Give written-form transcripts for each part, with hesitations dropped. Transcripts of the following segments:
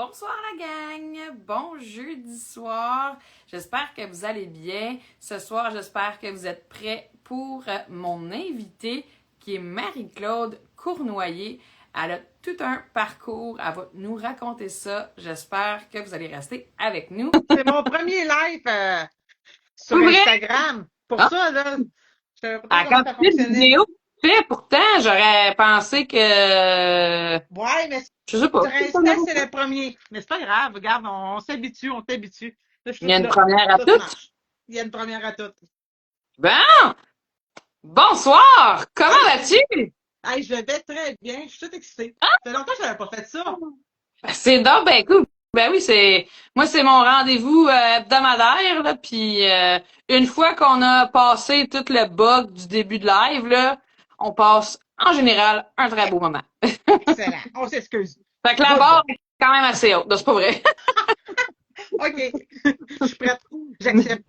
Bonsoir la gang, bon jeudi soir, j'espère que vous allez bien. Ce soir, j'espère que vous êtes prêts pour mon invitée qui est Marie-Claude Cournoyer. Elle a tout un parcours, elle va nous raconter ça. J'espère que vous allez rester avec nous. C'est mon premier live sur Pour vrai? Instagram. Pour Ah, ça, là, je savais pas trop à comment ça quantité de fonctionnait. vidéos que tu fais, pourtant, j'aurais pensé que... Ouais, mais Je sais pas. sur Insta, c'est le premier. Mais c'est pas grave, regarde, on s'habitue, on t'habitue. Là, je suis Il y a toute une là. première à Tout toutes. marche. Il y a une première à toutes. Bon, bonsoir, comment Hey, vas-tu? je vais très bien. Je suis toute excitée. Ça fait longtemps que je n'avais pas fait ça. C'est donc ben cool. Ben oui, c'est mon rendez-vous hebdomadaire là, puis une fois qu'on a passé tout le bug du début de live là, on passe en général un très beau moment. Excellent. On s'excuse. Fait que la Good. barre est quand même assez haute, c'est pas vrai. OK. Je suis prête. J'accepte.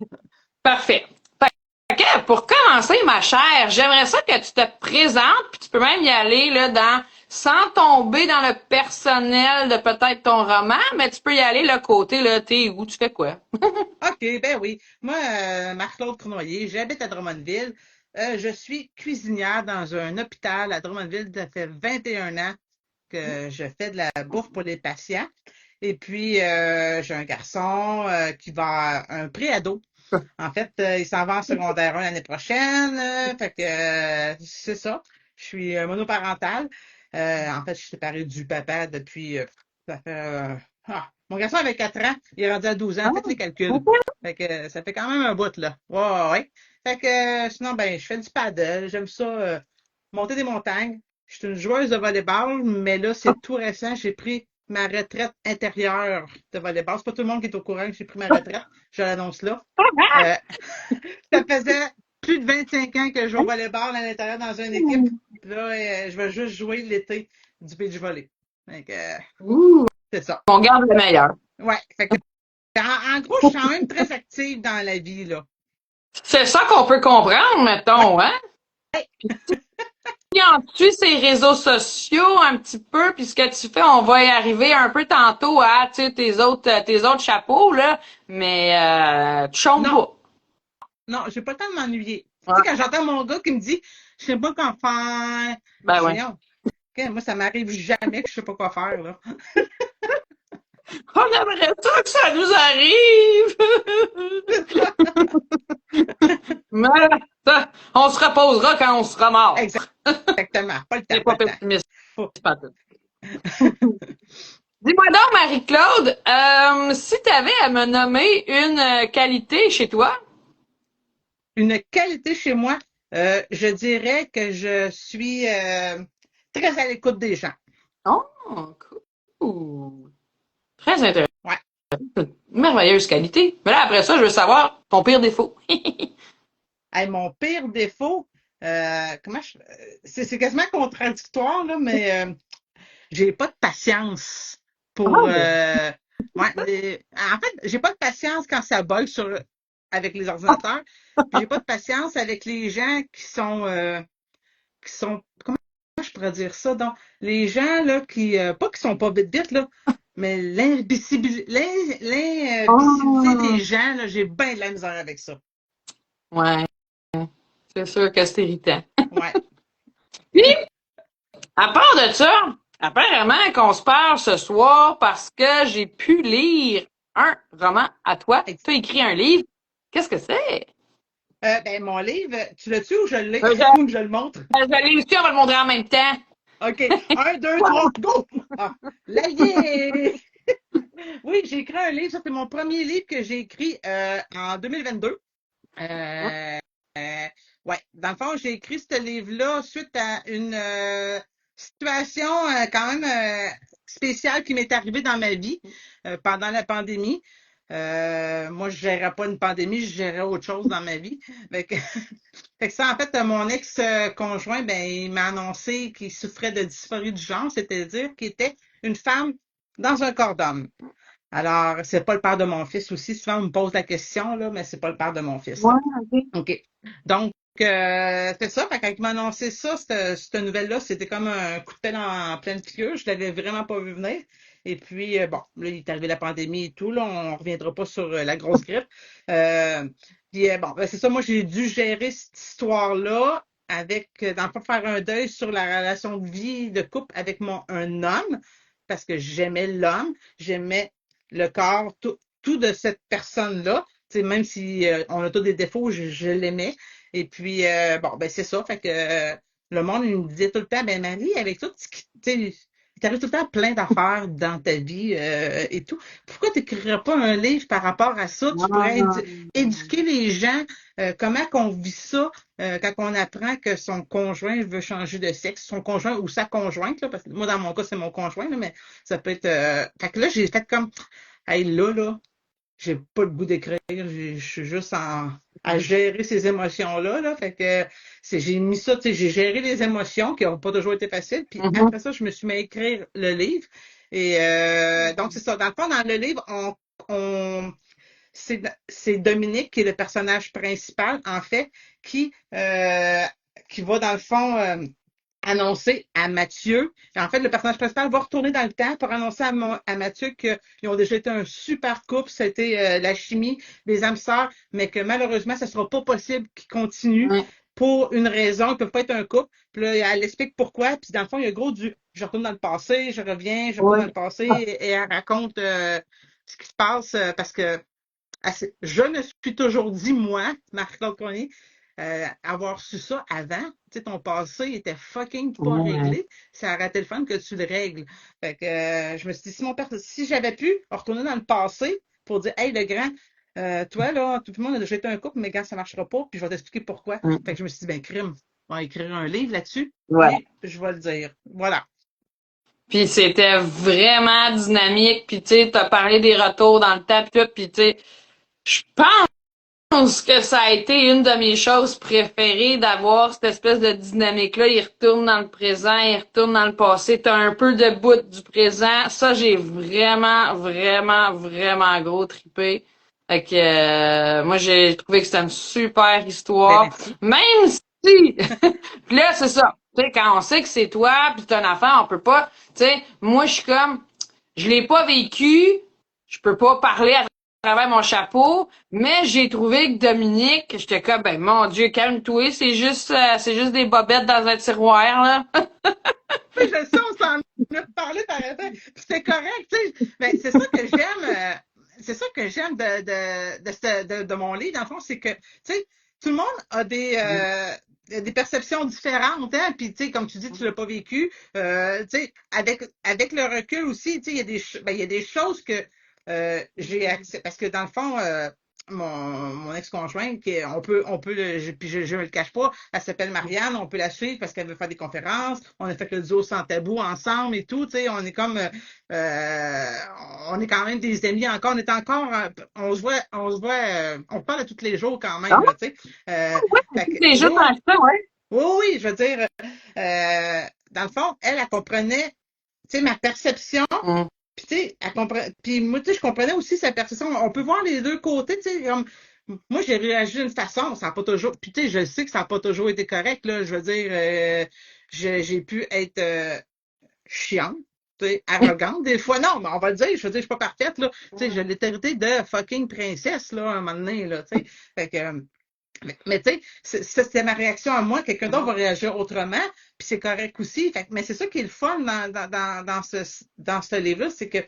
Parfait. Fait que pour commencer, ma chère, j'aimerais ça que tu te présentes, puis tu peux même y aller là dans sans tomber dans le personnel de peut-être ton roman, mais tu peux y aller le côté là, t'es où, tu fais quoi? OK, ben oui. Moi, Marc-Claude Cournoyer, j'habite à Drummondville. Je suis cuisinière dans un hôpital à Drummondville. Ça fait 21 ans que je fais de la bouffe pour les patients. Et puis, j'ai un garçon qui va à un préado. En fait, il s'en va en secondaire 1 l'année prochaine. Fait que c'est ça. Je suis monoparentale. En fait, je suis séparée du papa depuis ça fait mon garçon avait 4 ans, il est rendu à 12 ans, faites les calculs. Fait que ça fait quand même un bout là. Ouais, ouais, ouais. Fait que sinon, ben, je fais du paddle, j'aime ça monter des montagnes. Je suis une joueuse de volleyball, mais là, c'est tout récent. J'ai pris ma retraite intérieure de volleyball. C'est pas tout le monde qui est au courant que j'ai pris ma retraite. Je l'annonce là. Euh, Ça faisait plus de 25 ans que je joue au volleyball à l'intérieur dans une équipe. Puis là, je vais juste jouer l'été du beach volley. Fait que, Ouh, c'est ça. on garde le meilleur. Ouais. Fait que, en gros, je suis quand même très active dans la vie, là. C'est ça qu'on peut comprendre, Ouais. mettons, hein? Puis on suit ces réseaux sociaux un petit peu, puis ce que tu fais, on va y arriver un peu tantôt à, tu sais, tes autres chapeaux, là, mais tu chômes Non, pas. non, j'ai pas le temps de m'ennuyer. Tu sais, Ouais. quand j'entends mon gars qui me dit, je sais pas quoi faire, Ben je dis, ouais. non. OK, moi, ça m'arrive jamais que je sais pas quoi faire, là. On aimerait ça que ça nous arrive! Mais ça, on se reposera quand on sera mort. Exactement. Pas le temps, C'est pas pas le temps. pessimiste, Faut- pas tout. Dis-moi donc, Marie-Claude, si tu avais à me nommer une qualité chez toi, Une qualité chez moi, je dirais que je suis très à l'écoute des gens. oh, cool. Très intéressant. Ouais. Merveilleuse qualité. Mais là, après ça, je veux savoir ton pire défaut. Hey, mon pire défaut, c'est quasiment contradictoire, là, mais j'ai pas de patience pour Oh. ouais, en fait, j'ai pas de patience quand ça bug avec les ordinateurs. Puis j'ai pas de patience avec les gens qui sont comment je pourrais dire ça? Donc, les gens là qui pas qui sont pas vite vite là, mais l'imbécibilité des Oh. gens, là, j'ai bien de la misère avec ça. Ouais, c'est sûr que c'est irritant. Ouais. Puis, à part de ça, apparemment qu'on se parle ce soir parce que j'ai pu lire un roman à toi. Tu as écrit un livre. Qu'est-ce que c'est? Ben, mon livre, tu l'as-tu ou je l'ai? Je, Ou je le montre? je l'ai aussi, on va le montrer en même temps. OK. Un, deux, trois, go! Ah, là, yeah! Oui, j'ai écrit un livre. Ça, c'est mon premier livre que j'ai écrit en 2022. Euh, ouais. Dans le fond, j'ai écrit ce livre-là suite à une situation quand même spéciale qui m'est arrivée dans ma vie pendant la pandémie. Moi, je ne gérais pas une pandémie, je gérais autre chose dans ma vie. Fait que, fait que ça, en fait, mon ex-conjoint, ben, il m'a annoncé qu'il souffrait de dysphorie du genre, c'est-à-dire qu'il était une femme dans un corps d'homme. Alors, c'est pas le père de mon fils aussi. Souvent, on me pose la question, là, mais c'est pas le père de mon fils. Ouais, ok. OK. Donc, c'est ça. Fait que quand il m'a annoncé ça, cette nouvelle-là, c'était comme un coup de pelle en pleine figure. Je l'avais vraiment pas vu venir. Et puis, bon, là, il est arrivé la pandémie et tout, là, on ne reviendra pas sur la grosse grippe. Euh, puis, bon, ben, c'est ça, moi, j'ai dû gérer cette histoire-là avec, dans le fond, faire un deuil sur la relation de vie, de couple avec un homme, parce que j'aimais l'homme, j'aimais le corps, tout de cette personne-là. Tu sais, même si on a tous des défauts, je l'aimais. Et puis, bon, ben c'est ça. Fait que le monde, il me disait tout le temps, ben Marie, avec tout ce qui, tu sais, il t'arrive tout le temps plein d'affaires dans ta vie et tout. Pourquoi tu n'écrirais pas un livre par rapport à ça? Tu pourrais Ah, éduquer les gens comment qu'on vit ça quand on apprend que son conjoint veut changer de sexe, son conjoint ou sa conjointe, là, parce que moi, dans mon cas, c'est mon conjoint, là, mais ça peut être. Fait que là, j'ai fait comme hey, là, j'ai pas le goût d'écrire. Je suis juste à gérer ces émotions-là. Là. Fait que j'ai mis ça, tu sais, j'ai géré les émotions qui n'ont pas toujours été faciles. Puis mhm. après ça, je me suis mis à écrire le livre. Et donc, c'est ça. Dans le fond, dans le livre, on c'est Dominique qui est le personnage principal, en fait, qui va, dans le fond, annoncer à Mathieu. En fait, le personnage principal va retourner dans le temps pour annoncer à Mathieu qu'ils ont déjà été un super couple, c'était la chimie, des âmes sœurs, mais que malheureusement, ce ne sera pas possible qu'ils continuent Ouais. pour une raison, ils ne peuvent pas être un couple. Puis là, elle explique pourquoi. Puis dans le fond, il y a gros du je retourne dans le passé, je reviens, je retourne dans le Ouais. passé, et elle raconte ce qui se passe parce que je me suis toujours dit, moi, Marc-Claude Cornier, avoir su ça avant, tu sais, ton passé était fucking pas Ouais. réglé, ça aurait été le fun que tu le règles. Fait que je me suis dit, si j'avais pu retourner dans le passé pour dire, hey, le grand, toi, là, tout le monde a déjà été un couple, mais quand ça marchera pas, puis je vais t'expliquer pourquoi. Ouais. Fait que je me suis dit, ben, crime, on va écrire un livre là-dessus, Ouais. puis je vais le dire. Voilà. Puis c'était vraiment dynamique. Puis tu sais, t'as parlé des retours dans le temps, puis tu sais, je pense que ça a été une de mes choses préférées d'avoir cette espèce de dynamique-là. Il retourne dans le présent, il retourne dans le passé. T'as un peu de bout du présent. Ça, j'ai vraiment, vraiment, vraiment gros trippé. Fait que moi, j'ai trouvé que c'était une super Ben, histoire. merci. Même si... Puis là, c'est ça. Tu sais, quand on sait que c'est toi, puis t'as un enfant, on peut pas... Tu sais, moi, je suis comme... Je l'ai pas vécu. Je peux pas parler à travers mon chapeau, mais j'ai trouvé que Dominique, j'étais comme, ben mon Dieu, calme-toi, c'est juste des bobettes dans un tiroir, là. Oui, je sais, on s'en a parlé par après. Puis c'est correct, tu sais. Ben, c'est ça que j'aime. C'est ça que j'aime de mon livre, dans le fond, c'est que, tu sais, tout le monde a des perceptions différentes, hein. Puis, tu sais, comme tu dis, tu l'as pas vécu. Tu sais, avec le recul aussi, tu sais, il y a des choses que j'ai accès. Parce que dans le fond, mon ex-conjointe, puis je ne le cache pas, elle s'appelle Marianne, on peut la suivre parce qu'elle veut faire des conférences, on a fait le duo sans tabou ensemble et tout, tu sais, on est comme, euh, on est quand même des amis encore, on se voit, on parle tous les jours quand Ah, même, là, tu sais. Fait que, les jeux oui, dans ça, ouais. oui, oui, je veux dire, dans le fond, elle comprenait, tu sais, ma perception. Mm. Puis, tu sais, puis moi, tu sais, je comprenais aussi sa perception. On peut voir les deux côtés, tu sais, comme, moi, j'ai réagi d'une façon, ça n'a pas toujours, puis tu sais, je sais que ça n'a pas toujours été correct, là, je veux dire, j'ai pu être chiante, tu sais, arrogante, des fois, non, mais on va le dire, je veux dire, je suis pas parfaite, là, tu sais, je l'ai traité de fucking princesse, là, un moment donné, là, tu sais, fait que, mais tu sais, c'était ma réaction à moi. Quelqu'un d'autre va réagir autrement, puis c'est correct aussi. Mais c'est ça qui est le fun dans ce livre-là, c'est que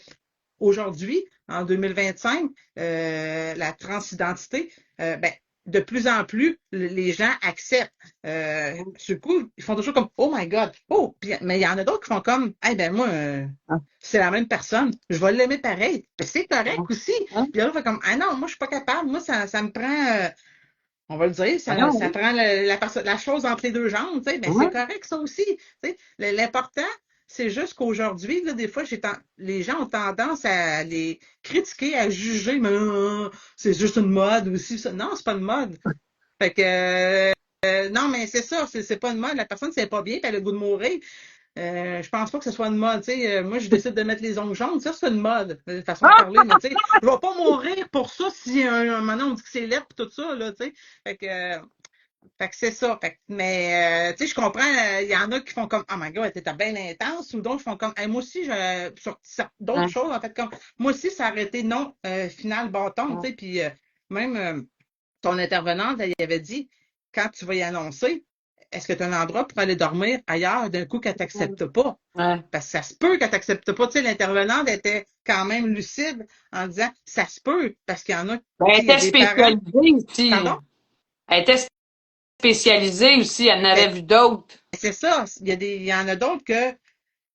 aujourd'hui, en 2025, la transidentité, ben, de plus en plus, les gens acceptent. Du coup, ils font toujours comme Oh my God! Oh! Mais il y en a d'autres qui font comme Eh ben moi, c'est la même personne, je vais l'aimer pareil. Ben, c'est correct aussi. Ah, Puis l'autre fait comme Ah non, moi je suis pas capable, moi ça me prend. On va le dire, voyons, ça oui. prend la chose entre les deux jambes, tu sais, ben c'est Ouais. correct ça aussi. Tu sais. L'important, c'est juste qu'aujourd'hui, là, des fois, les gens ont tendance à les critiquer, à juger, mais c'est juste une mode aussi. Ça. Non, c'est pas une mode. Fait que non, mais c'est ça, c'est pas une mode. La personne, c'est pas bien, puis elle a le goût de mourir. Je pense pas que ce soit une mode. Tu sais, moi, je décide de mettre les ongles jaunes. Ça, c'est une mode, façon de parler. Mais tu sais, je vais pas mourir pour ça si un moment donné, on me dit que c'est laid et tout ça. Là, tu sais. Fait que, Fait que c'est ça. Fait que, mais, tu sais, je comprends, il y en a qui font comme, oh my God, t'étais bien intense, ou d'autres font comme, hey, moi aussi, sur d'autres Hein, choses, en fait, comme, moi aussi, ça a arrêté non, final bâton, tu hein, sais, puis même ton intervenante, elle y avait dit, quand tu vas y annoncer, est-ce que tu as un endroit pour aller dormir ailleurs d'un coup qu'elle t'accepte pas? ouais. Parce que ça se peut qu'elle t'accepte pas. Tu sais, l'intervenante était quand même lucide en disant, ça se peut, parce qu'il y en a, tu Ben, elle sais, il y a était des parents, spécialisée aussi. pardon? Elle était spécialisée aussi. Elle en avait vu d'autres. C'est ça. Il y en a d'autres que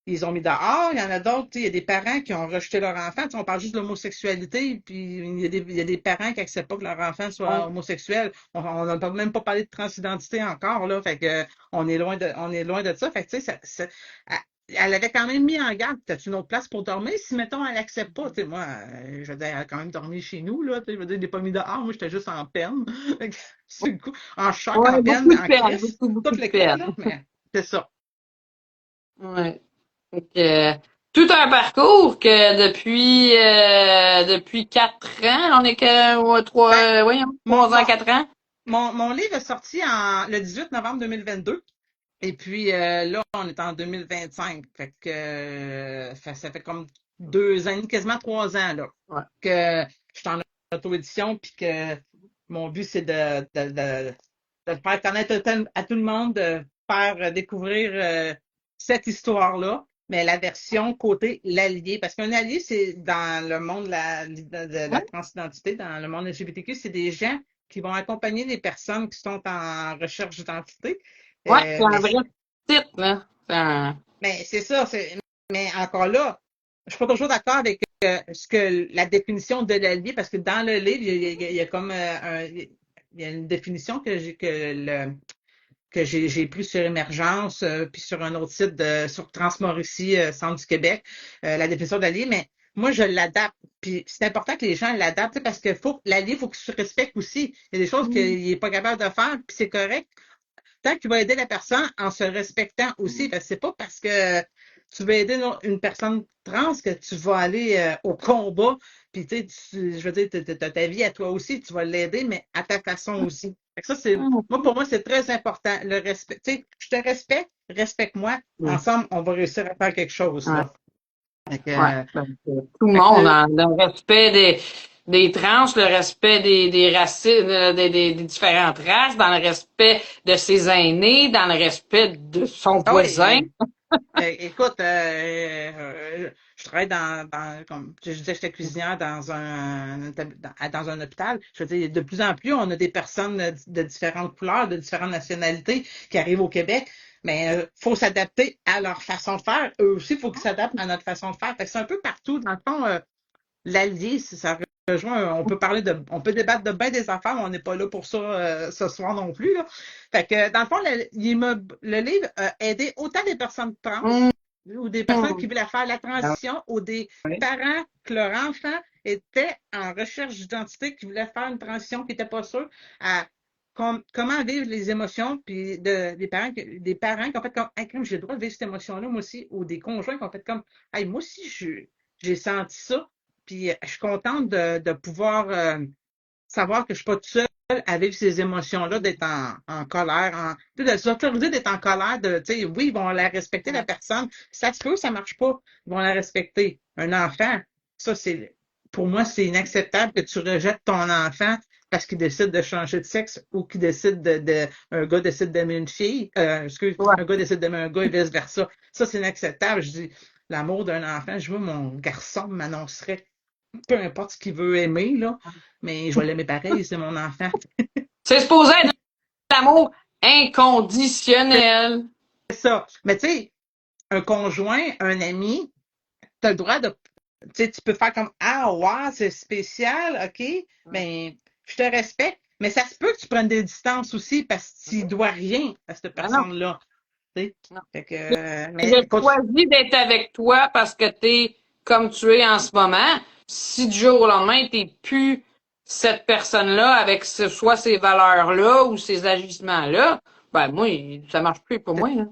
ils ont mis dehors. Il y en a d'autres, il y a des parents qui ont rejeté leur enfant. Tu sais, on parle juste de l'homosexualité, puis il y a des parents qui n'acceptent pas que leur enfant soit Ouais. homosexuel. On n'a même pas parlé de transidentité encore, là. Fait que, on est loin de ça. Fait que, tu sais, elle avait quand même mis en garde. T'as-tu une autre place pour dormir? Si, mettons, elle n'accepte pas, tu sais, moi, je veux dire, elle a quand même dormi chez nous, là. Tu sais, je veux dire, elle n'est pas mis dehors. Moi, j'étais juste en peine. Fait que, sur le coup, en choc, en Ouais, peine, beaucoup de en peine, crise, beaucoup, beaucoup toute de le kit, peine. là. Mais c'est ça. Ouais. Fait que, tout un parcours que depuis 4 ans, on est que Ben, voyons, mon, 3 ans, mon, 4 ans. mon livre est sorti le 18 novembre 2022. Et puis là, on est en 2025. Fait que ça fait comme 2 ans, quasiment 3 ans là, Ouais. que je suis en auto-édition, puis que mon but, c'est de le faire connaître à tout le monde, de faire découvrir cette histoire-là, mais la version côté l'allié. Parce qu'un allié, c'est dans le monde de la Ouais, transidentité, dans le monde LGBTQ, c'est des gens qui vont accompagner les personnes qui sont en recherche d'identité. ouais, c'est un Mais vrai titre, là. mais c'est ça, mais encore là, je suis pas toujours d'accord avec ce que la définition de l'allié, parce que dans le livre, il y a comme il y a une définition que j'ai pris sur Émergence, puis sur un autre site sur Transmauricie, Centre du Québec, la définition de l'allié, mais moi, je l'adapte. Puis c'est important que les gens l'adaptent, tu sais, parce que l'allié, il faut qu'il se respecte aussi. Il y a des choses Mm. qu'il n'est pas capable de faire, puis c'est correct tant que tu vas aider la personne en se respectant aussi. Parce que c'est pas parce que tu vas aider une personne trans que tu vas aller au combat. Puis, tu sais, je veux dire, tu as ta vie à toi aussi, tu vas l'aider, mais à ta façon aussi. Fait que ça, pour moi, c'est très important. Le respect. Tu sais, je te respecte, respecte-moi. Ouais. Ensemble, on va réussir à faire quelque chose, Ouais. là. Fait que, Ouais. Tout le fait monde, que, hein, le respect des trans, le respect des racistes, des différentes races, dans le respect de ses aînés, dans le respect de son ah oui, voisin. écoute, je travaille comme je disais, j'étais cuisinière dans un hôpital. Je veux dire, de plus en plus, on a des personnes de différentes couleurs, de différentes nationalités qui arrivent au Québec, mais faut s'adapter à leur façon de faire. Eux aussi, il faut qu'ils s'adaptent à notre façon de faire. Fait que c'est un peu partout. Dans le fond, l'allier, ça rejoint, on peut débattre de bien des affaires, mais on n'est pas là pour ça ce soir non plus, là. Fait que, dans le fond, le livre a aidé autant des personnes trans Hum, ou des personnes qui hum. voulaient faire la transition ou des Ouais. parents que leur enfant était en recherche d'identité, qui voulaient faire une transition, qui n'étaient pas sûrs à comment vivre les émotions, puis des parents qui ont fait comme, hey, j'ai le droit de vivre cette émotion-là, moi aussi, ou des conjoints qui ont fait comme, hey, moi aussi, j'ai senti ça. Puis je suis contente de pouvoir savoir que je suis pas toute seule à vivre ces émotions-là, d'être en colère, tu sais, de s'autoriser d'être en colère, tu sais, oui, ils vont la respecter, la personne. Ça se peut, ça marche pas, ils vont la respecter. Un enfant, ça, pour moi, c'est inacceptable que tu rejettes ton enfant parce qu'il décide de changer de sexe ou qu'il décide un gars décide d'aimer une fille, Ouais. un gars décide d'aimer un gars et vice-versa. Ça, c'est inacceptable. Je dis, l'amour d'un enfant, je veux mon garçon m'annoncerait peu importe ce qu'il veut aimer, là, mais je vais l'aimer pareil, c'est mon enfant. C'est supposé être l'amour inconditionnel. C'est ça. Mais tu sais, un conjoint, un ami, tu as le droit de. Tu sais, tu peux faire comme ah, ouais, c'est spécial, OK, ben, je te respecte, mais ça se peut que tu prennes des distances aussi parce que tu dois rien à cette Ah non, personne-là. Tu sais. non. Fait que, Il mais a choisi d'être avec toi parce que t'es comme tu es en ce moment. Si du jour au lendemain, t'es plus cette personne-là avec soit ces valeurs-là ou ces agissements-là, ben moi, ça marche plus pour moi, là.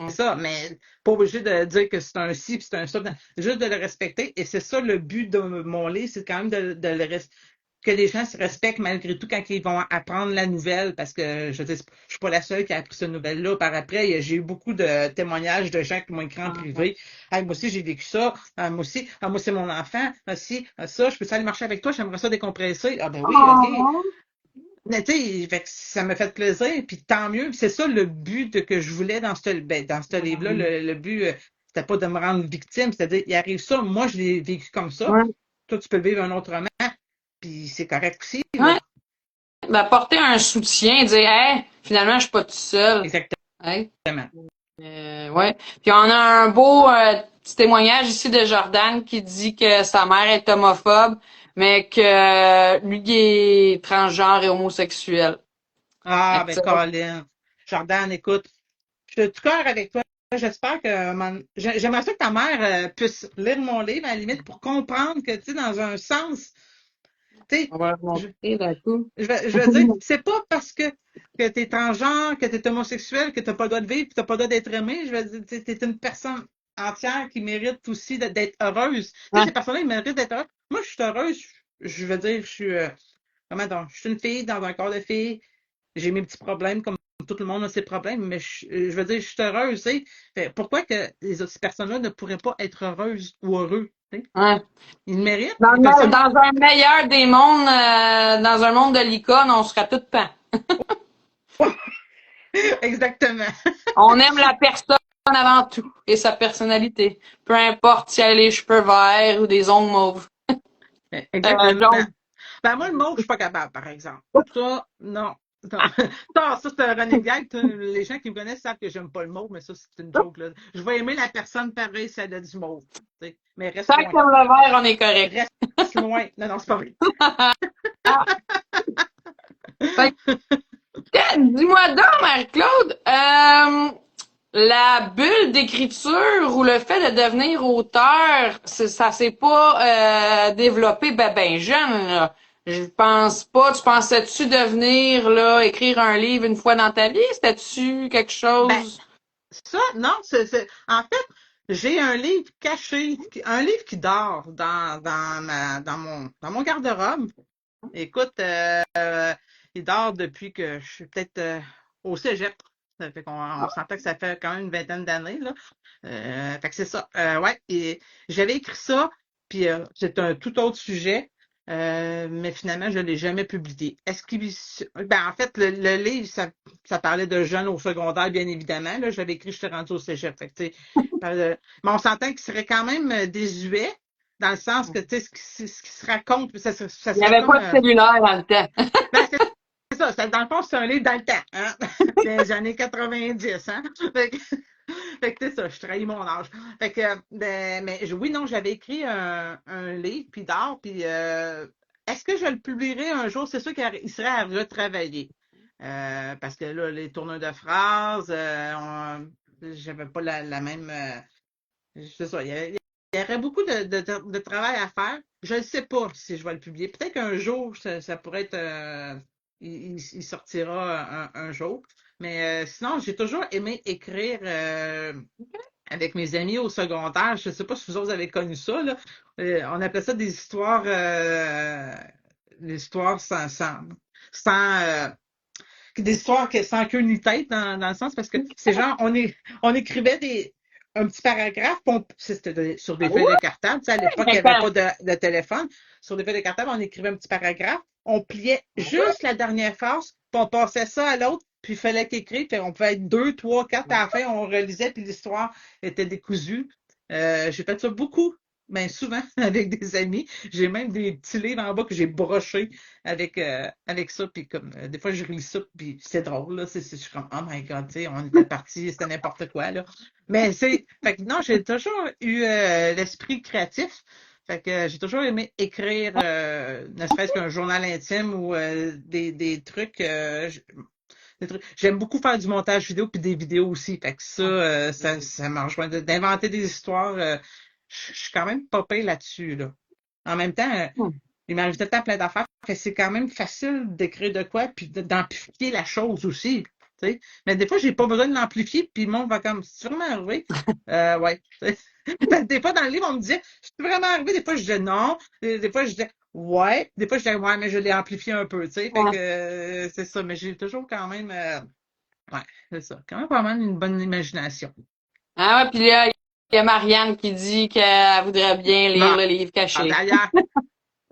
c'est ça, mais pas obligé de dire que c'est un ci puis c'est un ça. Juste de le respecter. Et c'est ça le but de mon livre, c'est quand même de le respecter. que les gens se respectent malgré tout quand ils vont apprendre la nouvelle, parce que je dis, je suis pas la seule qui a appris cette nouvelle-là. Par après, j'ai eu beaucoup de témoignages de gens qui m'ont écrit en privé. Hey, moi aussi, j'ai vécu ça. Moi aussi, moi, c'est mon enfant. Aussi, ça, je peux aller marcher avec toi, j'aimerais ça décompresser. Ah ben oui, OK. Oh. Mais tu sais, fait que ça m'a fait plaisir, puis tant mieux. Puis c'est ça le but que je voulais dans ce livre-là. Le but, c'était pas de me rendre victime, c'est-à-dire, il arrive ça, moi, je l'ai vécu comme ça. Ouais. Toi, tu peux le vivre un autrement, puis c'est correct aussi, Ouais. là. Ben, porter un soutien, dire, hey, finalement, je suis pas tout seul. Exactement. Hey. Ouais. Puis on a un beau petit témoignage ici de Jordan qui dit que sa mère est homophobe, mais que lui il est transgenre et homosexuel. Ah, Fait que, ben, Colin. Jordan, écoute, je suis de tout cœur avec toi. J'espère que j'aimerais ça que ta mère puisse lire mon livre, à la limite, pour comprendre que, tu sais, dans un sens, tu sais, on va leur je, montrer d'un coup. je veux dire, c'est pas parce que t'es transgenre, que t'es homosexuel, que t'as pas le droit de vivre, que t'as pas le droit d'être aimé. Je veux dire, t'es une personne entière qui mérite aussi d'être heureuse. Tu sais, Ouais. ces personnes-là, ils méritent d'être heureuses. Moi, je suis heureuse. Je veux dire, je suis, comment donc, je suis une fille dans un corps de fille. J'ai mes petits problèmes comme tout le monde a ses problèmes, mais je veux dire, je suis heureuse, tu sais. Pourquoi que les autres personnes-là ne pourraient pas être heureuses ou heureux, tu sais? Ouais. Ils le méritent. Dans, Ils peuvent s'en... dans un meilleur des mondes, dans un monde de l'icône, on sera tout pan. Exactement. On aime la personne avant tout et sa personnalité. Peu importe si elle a les cheveux verts ou des ongles mauves. Exactement. Jaunes. Ben, moi, le mot, je suis pas capable, par exemple. Ça, non. Non. Ça, c'est un running gag. Les gens qui me connaissent savent que j'aime pas le mot, mais ça, c'est une joke, là. Je vais aimer la personne pareil si elle a du mot. Tu sais. Mais reste Tant loin. qu'on le vert, on est correct. Reste loin. Non, non, c'est pas vrai. Fait dis-moi donc, Marie-Claude, la bulle d'écriture ou le fait de devenir auteur, ça s'est pas développé ben jeune, là. Je pense pas. Tu pensais-tu devenir, là, écrire un livre une fois dans ta vie? C'était-tu quelque Ben, chose? ça, non, en fait, j'ai un livre caché, un livre qui dort dans mon garde-robe. Écoute, il dort depuis que je suis peut-être au cégep. Ça fait on s'entend que ça fait quand même une vingtaine d'années, là. Fait que c'est ça. Ouais, et j'avais écrit ça, puis c'est un tout autre sujet, mais finalement, je ne l'ai jamais publié. Ben, en fait, le livre, ça parlait de jeunes au secondaire, bien évidemment. Là, j'avais écrit, je suis rendu au cégep. Fait que, tu sais, mais on s'entend qu'il serait quand même désuet, dans le sens que, tu sais, ce qui se raconte, ça Il n'y serait avait comme... pas de cellulaire dans le temps. ben, c'est ça, dans le fond, c'est un livre dans le temps, hein? Des années 90, hein? Fait que c'est ça, je trahis mon âge. Fait que, mais oui, non, j'avais écrit un livre, puis d'art, puis est-ce que je le publierai un jour? C'est sûr qu'il serait à retravailler. Parce que là, les tourneurs de phrases, j'avais pas la même... c'est ça, il y aurait beaucoup de travail à faire. Je ne sais pas si je vais le publier. Peut-être qu'un jour, ça pourrait être... il sortira un jour. Mais sinon, j'ai toujours aimé écrire avec mes amis au secondaire. Je ne sais pas si vous autres avez connu ça, là. On appelait ça des histoires sans des histoires sans queue ni tête dans le sens parce que ces gens, on écrivait un petit paragraphe, c'était sur des feuilles de cartable. Tu sais, à l'époque, il n'y avait pas de téléphone. Sur des feuilles de cartable, on écrivait un petit paragraphe, on pliait juste la dernière phrase, puis on passait ça à l'autre, puis il fallait qu'écrire, puis on pouvait être deux, trois, quatre à la fin, on relisait, puis l'histoire était décousue. J'ai fait ça beaucoup, mais souvent avec des amis. J'ai même des petits livres en bas que j'ai brochés avec ça, puis comme des fois je relis ça, puis c'est drôle, là. Je suis comme, oh my God, tu sais, on était partis, c'était n'importe quoi, là. Mais fait que non, j'ai toujours eu l'esprit créatif. Fait que j'ai toujours aimé écrire, ne serait-ce qu'un journal intime ou des trucs. J'aime beaucoup faire du montage vidéo puis des vidéos aussi. Fait que ça m'a rejoint d'inventer des histoires. Je suis quand même pas pire là-dessus, là. En même temps, il m'arrive tout le temps plein d'affaires. Fait que c'est quand même facile d'écrire de quoi puis d'amplifier la chose aussi. Tu sais. Mais des fois, j'ai pas besoin de l'amplifier, puis le monde va comme, c'est vraiment arrivé? Ouais. Des fois, dans le livre, on me disait, c'est vraiment arrivé? Des fois, je disais non. Des fois, je disais, Ouais, des fois, je dis, ouais, mais je l'ai amplifié un peu, tu sais, fait Ouais. que c'est ça, mais j'ai toujours quand même, ouais, c'est ça, quand même pas mal une bonne imagination. Ah ouais, puis là, il y a Marianne qui dit qu'elle voudrait bien lire Non, le livre caché. d'ailleurs,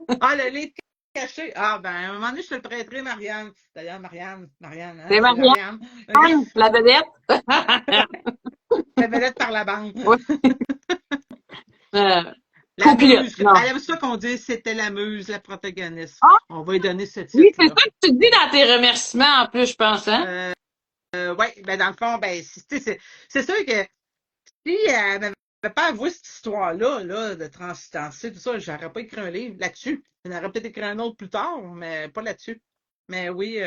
le livre caché, ben, à un moment donné, je te le prêterai, Marianne. D'ailleurs, Marianne, hein, C'est c'est Marianne, Marianne. OK. la vedette. La vedette par la bande. Oui. Euh, La copilote, muse. non. Elle aime ça qu'on dise c'était la muse, la protagoniste. Ah, On va lui donner ce oui, c'est titre-là. ça que tu dis dans tes remerciements en plus, je pense, hein? Euh, ouais, ben dans le fond, ben, c'est sûr que si elle m'avait pas avoué cette histoire-là, là, de transsidentité, tout ça, j'aurais pas écrit un livre là-dessus. J'en aurais peut-être écrit un autre plus tard, mais pas là-dessus. Mais oui,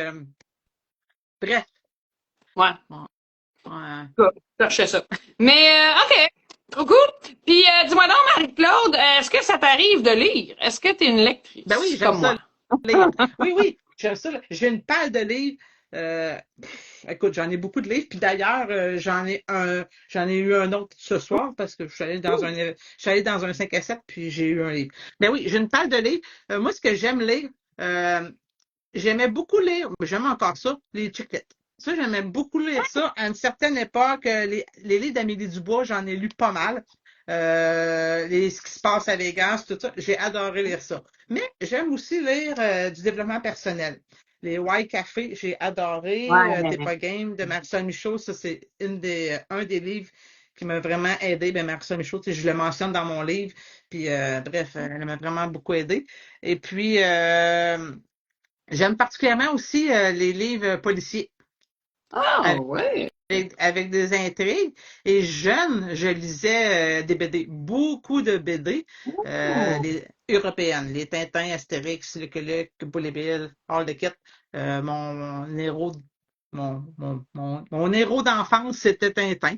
bref. Ouais. Ouais, ouais. Cool. Cherchais ça. Mais, OK. Trop cool. Puis, dis-moi donc, Marie-Claude, est-ce que ça t'arrive de lire? Est-ce que tu es une Ben oui, lectrice j'aime comme ça moi? lire. Oui, oui, j'aime ça. J'ai une palle de livres. Euh, Écoute, j'en ai beaucoup de livres. Puis d'ailleurs, j'en ai eu un autre ce soir parce que je suis allée dans un 5 à 7 puis j'ai eu un livre. Ben oui, j'ai une palle de livres. Moi, ce que j'aime lire, euh, j'aimais beaucoup lire, mais j'aime encore ça, les chiclettes. Ça, j'aimais beaucoup lire ça. À une certaine époque, les livres d'Amélie Dubois, j'en ai lu pas mal. Ce qui se passe à Vegas, tout ça, j'ai adoré lire ça. Mais j'aime aussi lire du développement personnel. Les White Café, j'ai adoré. T'es Ouais. pas game de Marisol Michaud, ça c'est un des livres qui m'a vraiment aidé. Ben, Marisol Michaud, tu sais, je le mentionne dans mon livre. Puis bref, elle m'a vraiment beaucoup aidé. Et puis j'aime particulièrement aussi les livres policiers Ah, ouais. avec des intrigues. Et jeune, je lisais des BD, beaucoup de BD Oh. les européennes, les Tintins, Astérix, Lucky Luke, Bully Bill, All the Kit. Mon héros, mon héros d'enfance, c'était Tintin.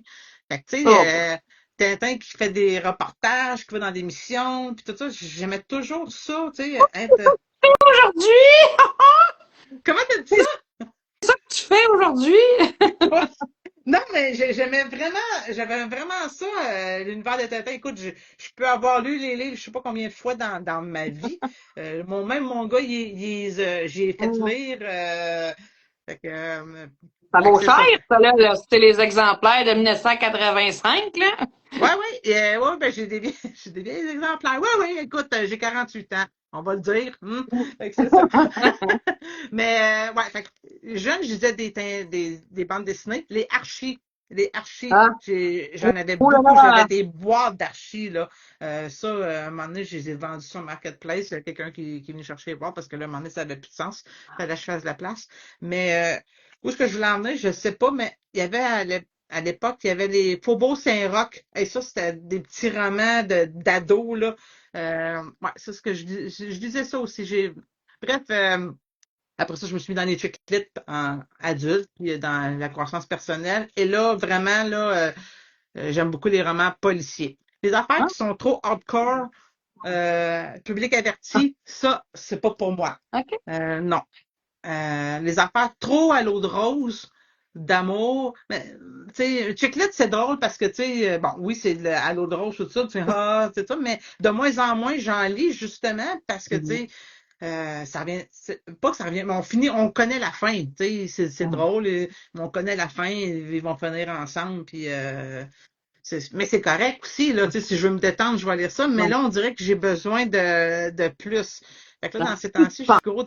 Fait que, tu Oh. sais, Tintin qui fait des reportages, qui va dans des missions, puis tout ça, j'aimais toujours ça, tu sais, être... Aujourd'hui? Comment t'as dit ça? C'est ça que tu fais aujourd'hui? Non, mais j'avais vraiment ça, l'univers de Tintin. Écoute, je peux avoir lu les livres, je sais pas combien de fois dans ma vie. Même mon gars, j'ai fait lire. Fait que, Ça fait que vaut c'est cher, ça. ça, là. C'était les exemplaires de 1985, là. Ouais, ouais, ouais, ben j'ai des vieilles exemplaires. Ouais, ouais, écoute, j'ai 48 ans, on va le dire. Fait que c'est ça. Mais ouais, fait que jeune, je disais des bandes dessinées. Les Archie, Ah, j'en avais oh là beaucoup. J'avais là! des boîtes d'Archie, là. À un moment donné, je les ai vendus sur Marketplace. Il y a quelqu'un qui est venu chercher les boîtes parce que là, à un moment donné, ça n'avait plus de sens. Il fallait que je fasse de la place. Mais où est-ce que je voulais emmener, je sais pas, mais il y avait à l'époque, il y avait les Faubourg Saint-Roch. Et ça, c'était des petits romans d'ados, là. Ouais, c'est ce que je disais ça aussi. Bref, après ça, je me suis mis dans les chick-lit en adulte, puis dans la croissance personnelle. Et là, vraiment, là, j'aime beaucoup les romans policiers. Les affaires Ah, qui sont trop hardcore, public averti, ça, c'est pas pour moi. OK. Non. Les affaires trop à l'eau de rose, d'amour. Mais, tu sais, Chicklet, c'est drôle parce que, tu sais, bon, oui, c'est à l'eau de rose, tout ça, tu fais, c'est ça, mais de moins en moins, j'en lis justement parce que, tu Mhm. sais, ça revient, pas que ça revient, mais on connaît la fin, tu sais, c'est drôle, mais on connaît la fin, ils vont finir ensemble, puis, mais c'est correct aussi, là, tu sais, si je veux me détendre, je vais lire ça, mais Ouais. là, on dirait que j'ai besoin de plus. Fait que là, Non, dans ces temps-ci, je pas. suis gros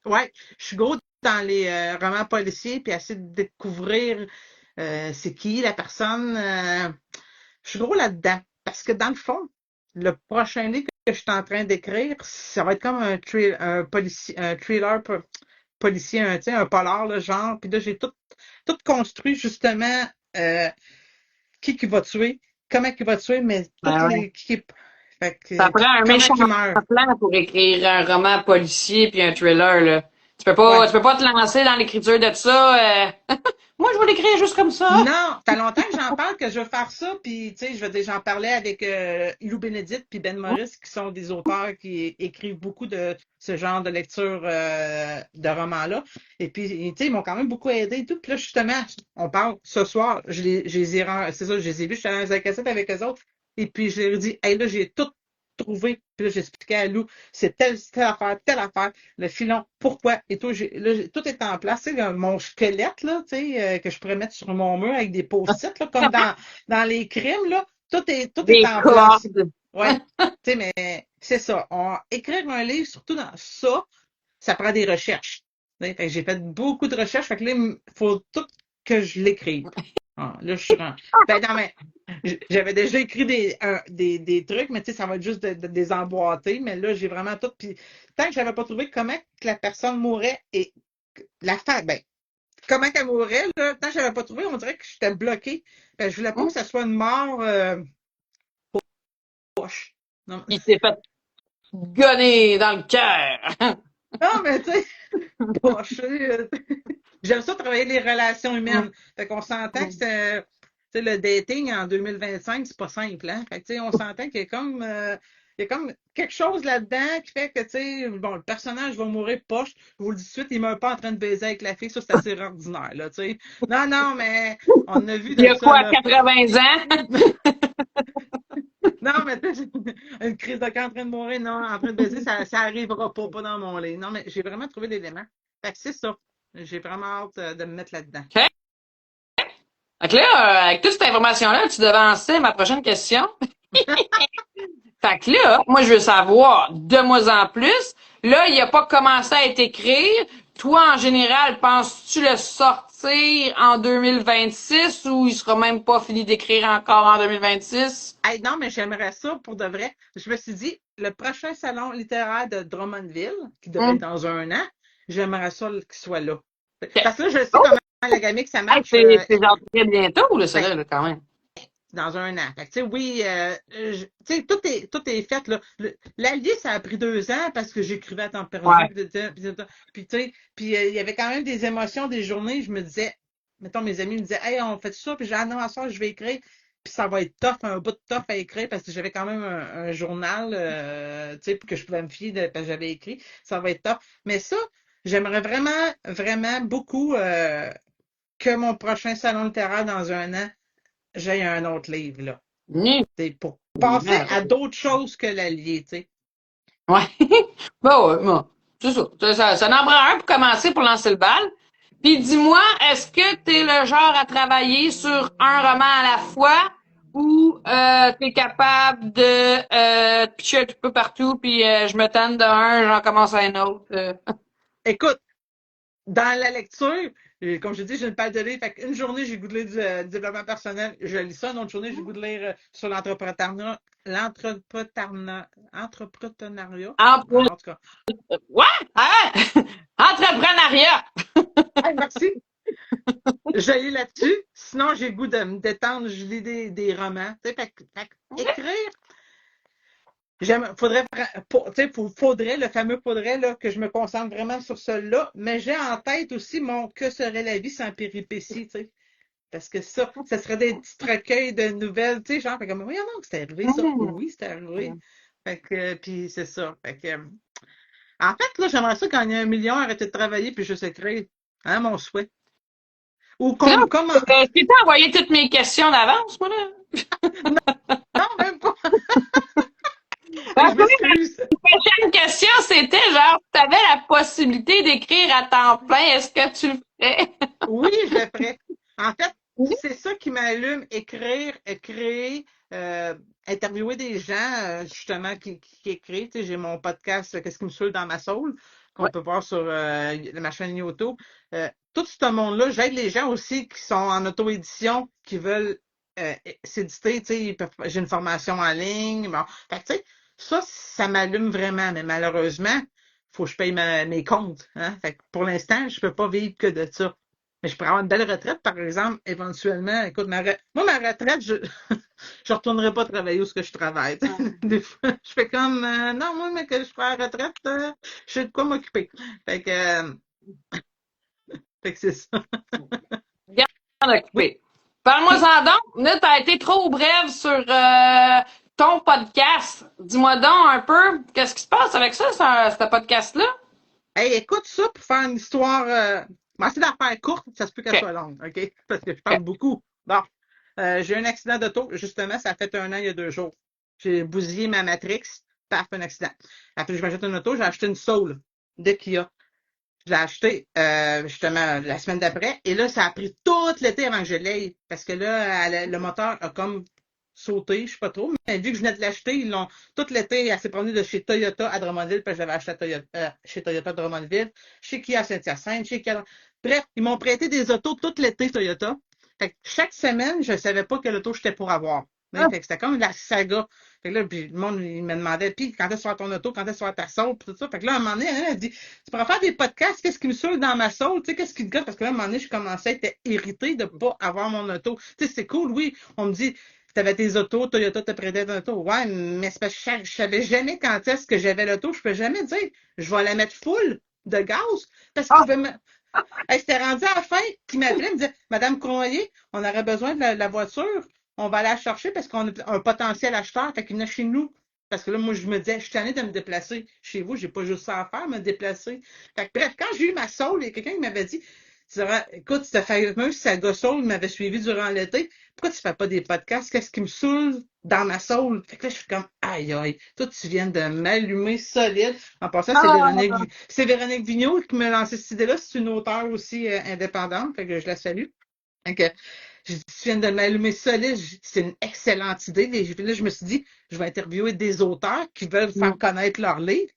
ouais, je suis gros dans les romans policiers, puis essayer de découvrir c'est qui la personne. Je suis gros là-dedans. Parce que dans le fond, le prochain livre que je suis en train d'écrire, ça va être comme un thriller policier, tu sais, un polar, le genre. Puis là, j'ai tout construit justement euh, qui va tuer, comment il va tuer, mais toutes Ben ouais. les fait Ça que, prend un comment méchant il meurt. plan pour écrire un roman policier puis un thriller, là. Ouais. Tu peux pas te lancer dans l'écriture de ça. Moi, je vais l'écrire juste comme ça. Non, ça fait longtemps que j'en parle, que je veux faire ça, puis tu sais, je veux dire, j'en parlais avec Ilou Bénédicte puis Ben Maurice, qui sont des auteurs qui écrivent beaucoup de ce genre de lecture de romans-là. Et puis, tu sais, ils m'ont quand même beaucoup aidé et tout. Puis là, justement, on parle ce soir, je les ai, c'est ça, je les ai vus, je suis allée dans la cassette avec eux autres, et puis je leur ai dit, hey, là, j'ai tout trouvé Puis là, j'expliquais à Lou, c'est telle affaire, le filon, pourquoi, et tout, tout est en place. Tu sais, mon squelette, là, tu sais, que je pourrais mettre sur mon mur avec des post-it, là, comme dans les crimes, là, tout est Des en place. cordes. Ouais. Tu sais, mais c'est ça. Écrire un livre, surtout dans ça prend des recherches. Fait que j'ai fait beaucoup de recherches. Fait que là, il faut tout que je l'écrive. Ah, là, je suis rendu. Ben, non, mais j'avais déjà écrit des trucs, mais tu sais, ça va être juste de des emboîter. Mais là, j'ai vraiment tout. Puis tant que j'avais pas trouvé comment que la personne mourrait et la femme, ben, comment qu'elle mourrait, là, tant que j'avais pas trouvé, on dirait que j'étais bloquée. Ben, je voulais pas que ça soit une mort poche. Non, Il s'est fait gonner dans le cœur. non, mais tu sais, poche. J'aime ça travailler les relations humaines. Fait qu'on s'entend que c'est, tu sais, le dating en 2025, c'est pas simple, hein? Fait que, tu sais, on s'entend il y a comme quelque chose là-dedans qui fait que, tu sais, bon, le personnage va mourir poche. Je vous le dis tout de suite, il meurt pas en train de baiser avec la fille. Ça, c'est assez ordinaire, là, tu sais. Non, non, mais on a vu Il y de a ça, quoi, là. 80 ans? Non, mais tu sais, une crise de cœur en train de mourir, non, en train de baiser, ça arrivera pas dans mon lit. Non, mais j'ai vraiment trouvé l'élément. Fait que c'est ça. J'ai vraiment hâte de me mettre là-dedans. OK. Fait que là, avec toute cette information-là, tu devançais ma prochaine question. Fait que là, moi, je veux savoir de moins en plus. Là, il a pas commencé à être écrit. Toi, en général, penses-tu le sortir en 2026 ou il sera même pas fini d'écrire encore en 2026? Hey, non, mais j'aimerais ça pour de vrai. Je me suis dit, le prochain salon littéraire de Drummondville, qui devrait être Hum. dans un an, j'aimerais ça qu'il soit là. OK. Parce que là, je sais Oh! comment la gamique, ça Hey, marche. c'est genre très bientôt, là, ça, Ben, là, quand même. dans un an. Fait que, tu sais, oui, tu sais, tout est fait, là. L'Allier, ça a pris 2 ans parce que j'écrivais à temps perdu, Ouais. puis, tu sais, puis il y avait quand même des émotions, des journées, je me disais, mettons, mes amis me disaient, hey, on fait ça, puis j'ai, ah non, à ça, je vais écrire, puis ça va être tough, un bout de tough à écrire parce que j'avais quand même un journal, tu sais, que je pouvais me fier parce que j'avais écrit, ça va être tough. Mais ça, j'aimerais vraiment, vraiment beaucoup que mon prochain salon littéraire dans un an, j'ai un autre livre, là. Mmh. C'est pour passer à d'autres choses que l'allié, tu sais. Ouais. Bon, ouais, bon. C'est ça. Ça en prend un pour commencer, pour lancer le bal. Puis dis-moi, est-ce que t'es le genre à travailler sur un roman à la fois ou t'es capable de pitcher un petit peu partout, puis je me tente d'un, j'en commence à un autre. Écoute, dans la lecture, comme je dis, j'ai une palle de livres. Fait une journée, j'ai le goût de lire du développement personnel. Je lis ça. Une autre journée, j'ai le goût de lire sur l'entrepreneuriat. Entre... En tout cas. Ouais! Hein? Entrepreneuriat! Hey, merci. Je lis là-dessus. Sinon, j'ai le goût de me détendre. Je lis des romans. Tu sais, écrire, faudrait, le fameux faudrait, là, que je me concentre vraiment sur celui-là, mais j'ai en tête aussi mon Que serait la vie sans péripéties, tu sais. Parce que ça serait des petits recueils de nouvelles, tu sais, genre, fait comme, oui, non, c'est arrivé ça. Oui, c'est arrivé. Fait que, puis c'est ça. Fait que, en fait, là, j'aimerais ça gagner 1 million, arrêter de travailler, puis juste écrire. Hein, mon souhait. Ou Puis là, comme, je t'ai envoyé toutes mes questions d'avance, moi, là. non, même pas. Parce Je que m'excuse. la prochaine question, c'était genre, si tu avais la possibilité d'écrire à temps plein, est-ce que tu le ferais? Oui, je le ferais. En fait, c'est ça qui m'allume, écrire, créer, interviewer des gens, justement, qui écrivent. Tu sais, j'ai mon podcast Qu'est-ce qui me saoule dans ma soul, qu'on Ouais. peut voir sur ma chaîne YouTube. Tout ce monde-là, j'aide les gens aussi qui sont en auto-édition, qui veulent s'éditer. Tu sais, j'ai une formation en ligne. Bon. Fait que, tu sais, ça m'allume vraiment, mais malheureusement, faut que je paye mes comptes. Hein? Fait que pour l'instant, je peux pas vivre que de ça. Mais je pourrais avoir une belle retraite, par exemple, éventuellement. Écoute, moi, ma retraite, je je retournerai pas travailler où ce que je travaille. Des fois, je fais comme non, moi, mais que je prends la retraite, je sais de quoi m'occuper. Fait que, fait que c'est ça. Bien Oui. occupé. Parle-moi-en donc. Là, t'as été trop brève sur ton podcast. Dis-moi donc un peu, qu'est-ce qui se passe avec ça, ce podcast-là? Hey, écoute ça pour faire une histoire. Essayer d'en faire courte, ça se peut qu'elle OK. soit longue, OK? Parce que je parle OK. beaucoup. Bon. J'ai eu un accident d'auto, justement, ça a fait 1 an il y a 2 jours. J'ai bousillé ma matrix. paf, un accident. Après, je m'achète une auto, j'ai acheté une Soul de Kia. Je l'ai acheté justement la semaine d'après. Et là, ça a pris tout l'été avant que je l'aie. Parce que là, le moteur a comme sauté, je sais pas trop. Mais vu que je venais de l'acheter, ils l'ont tout l'été, elle s'est promenée de chez Toyota à Drummondville, parce que j'avais acheté à chez Toyota à Drummondville, chez Kia à Saint-Hyacinthe, chez Kia. Bref, ils m'ont prêté des autos tout l'été Toyota. Fait que chaque semaine, je savais pas quelle auto j'étais pour avoir. Mais, fait que c'était comme la saga. Fait que là, puis le monde, il me demandait, puis quand est-ce que tu vas ton auto, quand est-ce que tu vas ta Soul, puis tout ça. Fait que là, à un moment donné, elle dit, tu pourrais faire des podcasts, qu'est-ce qui me saoule dans ma Soul, tu sais, qu'est-ce qui te gosse? Parce que là, à un moment donné, je commençais à être irritée de pas avoir mon auto. Tu sais, c'est cool, oui. On me dit, tu avais tes autos, Toyota te prêtait ton auto. Ouais, mais c'est parce que je savais jamais quand est-ce que j'avais l'auto. Je peux jamais dire, je vais la mettre full de gaz, parce qu'il Ah, pouvait me, hey, c'était rendu à la fin, qui m'appelait, me disait, Madame Cournoyer, on aurait besoin de la voiture, on va aller la chercher parce qu'on a un potentiel acheteur, fait qu'il venait chez nous. Parce que là, moi, je me disais, je suis tannée de me déplacer chez vous, j'ai pas juste ça à faire, me déplacer. Fait que, bref, quand j'ai eu ma Soul, il y a quelqu'un qui m'avait dit, écoute, cette fameuse saga Soul m'avait suivi durant l'été, pourquoi tu fais pas des podcasts? Qu'est-ce qui me saoule dans ma Soul? Fait que là, je suis comme, aïe, aïe, toi, tu viens de m'allumer solide. En passant, ah, c'est Véronique Vigneault qui m'a lancé cette idée-là. C'est une auteure aussi indépendante, fait que je la salue. Fait que, je dis, tu viens de m'allumer solide. C'est une excellente idée. Là, je me suis dit, je vais interviewer des auteurs qui veulent faire connaître leur livre.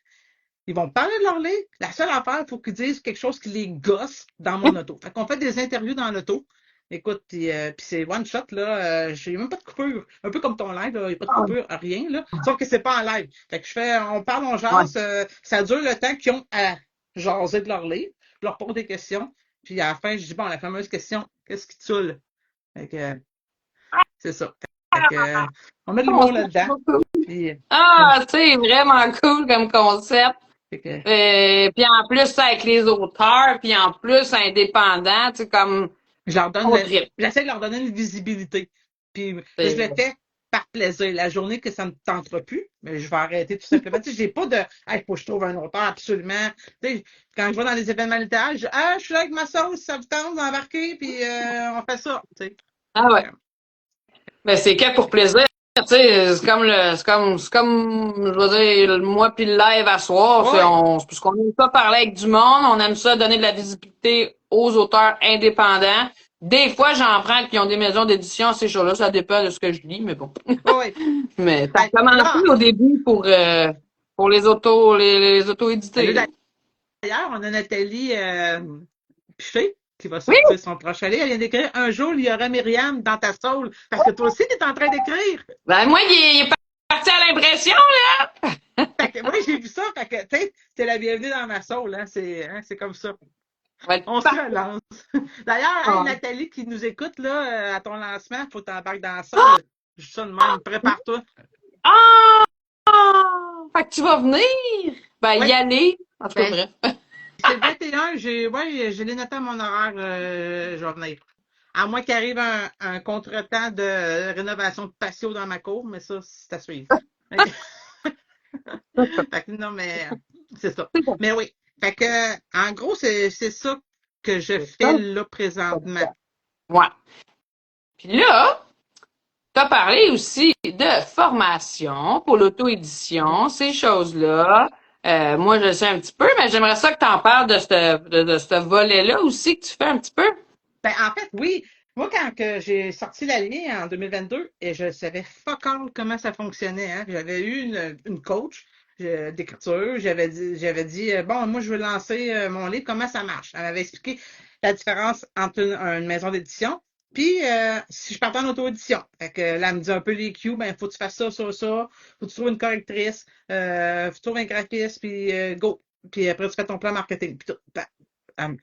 Ils vont parler de leur livre. La seule affaire, il faut qu'ils disent quelque chose qui les gosse dans mon auto. Fait qu'on fait des interviews dans l'auto. Écoute, puis c'est one shot, là. J'ai même pas de coupure. Un peu comme ton live, là. Il n'y a pas de coupure, rien, là. Sauf que c'est pas en live. Fait que on parle, on ouais. jase. Ça dure le temps qu'ils ont à jaser de leur livre. Je leur pose des questions. Puis à la fin, je dis, bon, la fameuse question, qu'est-ce qui te saoule? Fait que, c'est ça. Fait que, on met de l'humour là-dedans. Puis, Ah, c'est vraiment cool comme concept. fait que, Puis en plus, ça, avec les auteurs, puis en plus, indépendant, tu sais, comme je leur donne on trip. j'essaie de leur donner une visibilité. Puis je le C'est- fais par plaisir. La journée que ça ne me tentera plus, mais je vais arrêter tout simplement. Tu sais, j'ai pas de hey, faut que je trouve un auteur absolument. Tu sais, quand je vais dans les événements littéraires, je suis là avec ma sauce, ça vous tente d'embarquer, puis on fait ça. Tu sais. Ah ouais. Mais c'est que pour plaisir. Tu sais, c'est comme, je veux dire, moi puis le live à soir, Ouais, c'est parce qu'on aime ça parler avec du monde, on aime ça donner de la visibilité aux auteurs indépendants. Des fois, j'en prends qui ont des maisons d'édition, ces choses-là, ça dépend de ce que je lis, mais bon. ouais, ouais. Mais ça a Ben, commencé là, au début pour les là, auto-édités. d'ailleurs, on a Nathalie Piché qui va Oui, sortir son prochain livre. Elle vient d'écrire Un jour, il y aura Myriam dans ta soul. Parce que toi aussi, tu es en train d'écrire. ben moi, il est parti à l'impression, là. Fait que, moi, j'ai vu ça. Fait que, tu sais, c'est la bienvenue dans ma soul. C'est comme ça. Ouais, On se relance. D'ailleurs, hey, parfait. Nathalie qui nous écoute là, à ton lancement, faut t'embarquer dans ça. Là. Juste ça de même. Prépare-toi. Ah! Fait que tu vas venir? Ben, y Oui, aller. En tout cas, ben, bref. c'est le 21. Je l'ai noté à mon horaire. Je vais venir. À moins qu'il arrive un contretemps de rénovation de patio dans ma cour, mais ça, c'est à suivre. Fait que non, mais c'est ça. Mais oui. Fait que, en gros, c'est ça que je fais là présentement. Ouais. Puis là, tu as parlé aussi de formation pour l'auto-édition, ces choses-là. Moi, je sais un petit peu, mais j'aimerais ça que tu en parles de ce volet-là aussi, que tu fais un petit peu. Ben, en fait, oui. Moi, quand que j'ai sorti la ligne en 2022, et je savais fuck all comment ça fonctionnait, hein. J'avais eu une coach d'écriture. J'avais dit, bon, moi, je veux lancer mon livre, comment ça marche? Elle m'avait expliqué la différence entre une maison d'édition. Puis, si je partais en auto-édition, fait que là, elle me dit un peu les cues, ben, faut que tu fasses ça, ça, ça, faut que tu trouves une correctrice, faut que tu trouves un graphiste, puis go. Puis après, tu fais ton plan marketing. Puis tout. Ben,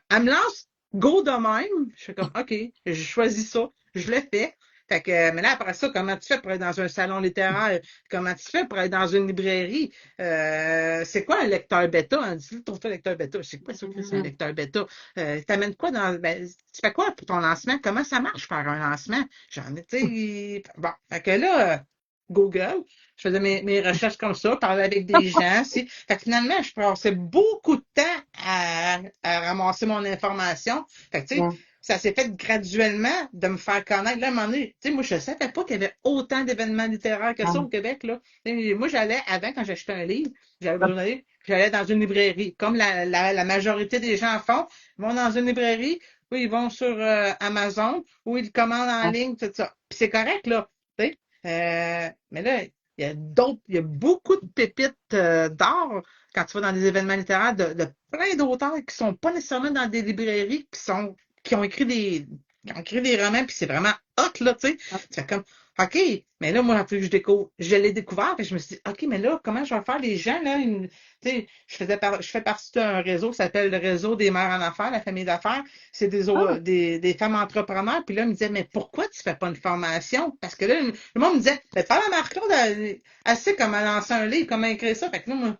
elle me lance go de même. Je fais comme, OK, je choisis ça, je le fais. Fait que, mais là, après ça, comment tu fais pour être dans un salon littéraire? Comment tu fais pour être dans une librairie? C'est quoi un lecteur bêta? On dit, ton lecteur bêta. C'est quoi ça que c'est un lecteur bêta? T'amènes quoi tu fais quoi pour ton lancement? Comment ça marche faire un lancement? J'en ai, tu sais, bon. Fait que là, Google, je faisais mes recherches comme ça, parlais avec des gens. Fait que finalement, je passais beaucoup de temps à ramasser mon information. Fait que, tu sais, ça s'est fait graduellement de me faire connaître. Là, à un moment donné, tu sais, moi, je savais pas qu'il y avait autant d'événements littéraires que ça au Québec, là. Moi, j'allais, avant, quand j'achetais un livre, j'avais besoin d'aller, j'allais dans une librairie. Comme la majorité des gens font, ils vont dans une librairie, ou ils vont sur Amazon, ou ils le commandent en ligne, tout ça. Puis c'est correct, là. Tu sais. Mais là, il y a beaucoup de pépites d'art quand tu vas dans des événements littéraires de plein d'auteurs qui sont pas nécessairement dans des librairies, qui ont écrit des romans, puis c'est vraiment hot, là, tu sais. Tu fais comme, OK, mais là, moi, plus que je l'ai découvert, puis je me suis dit, OK, mais là, comment je vais faire les gens, là? Tu sais, je fais partie d'un réseau qui s'appelle le réseau des mères en affaires, la famille d'affaires. C'est des femmes entrepreneurs. Puis là, ils me disaient, mais pourquoi tu fais pas une formation? Parce que là, le monde me disait, mais parle à Marc-Claude, elle sait comment lancer un livre, comment écrire ça. Fait que là, moi,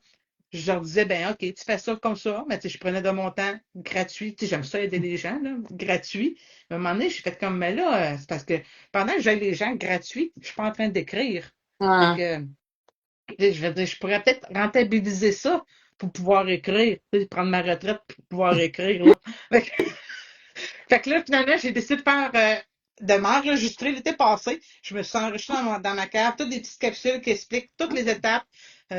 je leur disais, ben, OK, tu fais ça comme ça. Mais tu sais, je prenais de mon temps gratuit. Tu sais, j'aime ça aider les gens, là, gratuit. À un moment donné, j'ai fait comme, mais là, c'est parce que pendant que j'aide les gens gratuits, je suis pas en train d'écrire. Fait Ouais. que, je veux dire, je pourrais peut-être rentabiliser ça pour pouvoir écrire, tu sais, prendre ma retraite pour pouvoir écrire, là. Fait que, fait que là, finalement, j'ai décidé de m'enregistrer l'été passé. Je me suis enregistré dans ma cave, toutes des petites capsules qui expliquent toutes les étapes.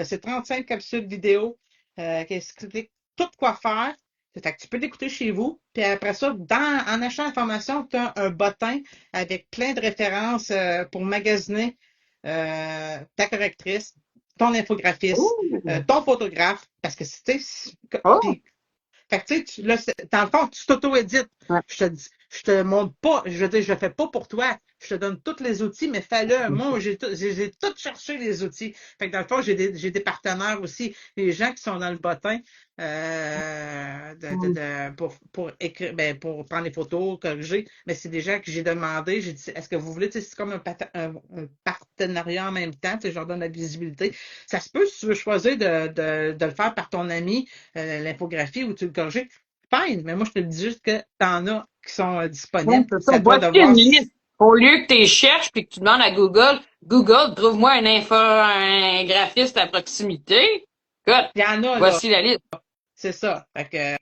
C'est 35 capsules vidéo qui expliquent tout quoi faire. Fait que tu peux l'écouter chez vous. Puis après ça, en achetant l'information, tu as un bottin avec plein de références pour magasiner ta correctrice, ton infographiste, Ouh. ton photographe. Parce que tu sais, Oh. puis fait que, tu sais, là, dans le fond, tu t'auto-édites. Ouais. Je te montre pas, je veux dire, je le fais pas pour toi. Je te donne tous les outils, mais fais-le. Moi, j'ai tout cherché les outils. Fait que dans le fond, j'ai des partenaires aussi. Les gens qui sont dans le bottin, pour écrire, ben, pour prendre les photos, corriger. Mais c'est des gens que j'ai demandé. J'ai dit, est-ce que vous voulez, tu sais, c'est comme un partenariat en même temps. Tu sais, je leur donne la visibilité. Ça se peut si tu veux choisir de le faire par ton ami l'infographie ou tu le corriges, fine, mais moi je te dis juste que t'en as qui sont Ouais, disponibles. c'est ça. C'est à toi Voici de une voir si liste. Au lieu que tu les cherches puis que tu demandes à Google, Google, trouve-moi un graphiste à proximité. Écoute, il y en a là. voici la liste. C'est ça. Fait que,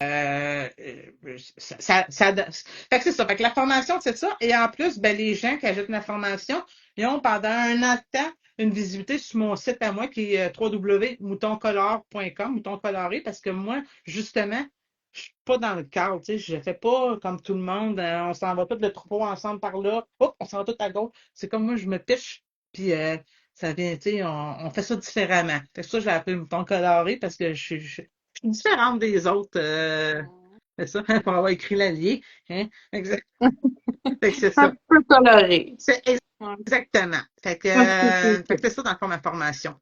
fait que c'est ça. Fait que la formation, c'est ça. Et en plus, ben, les gens qui ajoutent la formation, ils ont pendant un an de temps une visibilité sur mon site à moi qui est www.moutoncolore.com, mouton coloré, parce que moi, justement, je suis pas dans le cadre, tu sais, je fais pas comme tout le monde, on s'en va tous le troupeau ensemble par là, hop, on s'en va tout à gauche. C'est comme moi, je me piche, puis ça vient, tu sais, on fait ça différemment. Fait que ça, je l'ai appelé mouton coloré parce que je suis différente des autres. C'est ça, pour avoir écrit l'allié. Hein? Fait que c'est Un ça. peu coloré. C'est Ouais. exactement. Ok, ok, Fait ok. que c'est ça dans le fond ma formation.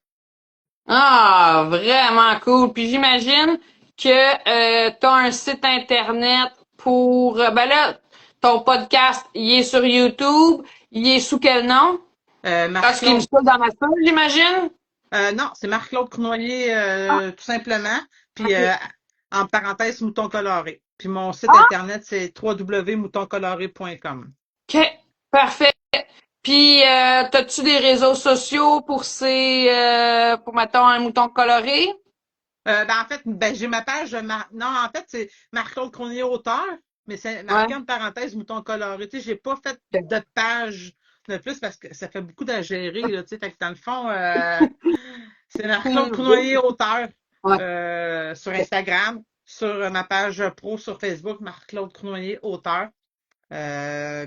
Ah, vraiment cool. Puis j'imagine que tu as un site internet pour ben là, ton podcast, il est sur YouTube. Il est sous quel nom? Parce qu'il me Marc-Claude, saoule dans ma salle, j'imagine. non, c'est Marc-Claude Cournoyer, Ah, tout simplement. Puis ok. en parenthèse, mouton coloré. Puis mon site Ah, internet, c'est www.moutoncoloré.com. ok. Parfait. Puis, t'as-tu des réseaux sociaux pour, mettons, un mouton coloré? Ben, en fait, ben, j'ai ma page. Non, en fait, c'est Marc-Claude Cronier auteur, mais c'est Ouais. marqué en parenthèse mouton coloré. Tu sais, j'ai pas fait de page de plus parce que ça fait beaucoup à gérer, là, tu sais. Fait que dans le fond, c'est Marc-Claude Cronier auteur Ouais. sur Instagram, sur ma page pro sur Facebook, Marc-Claude Cronier auteur.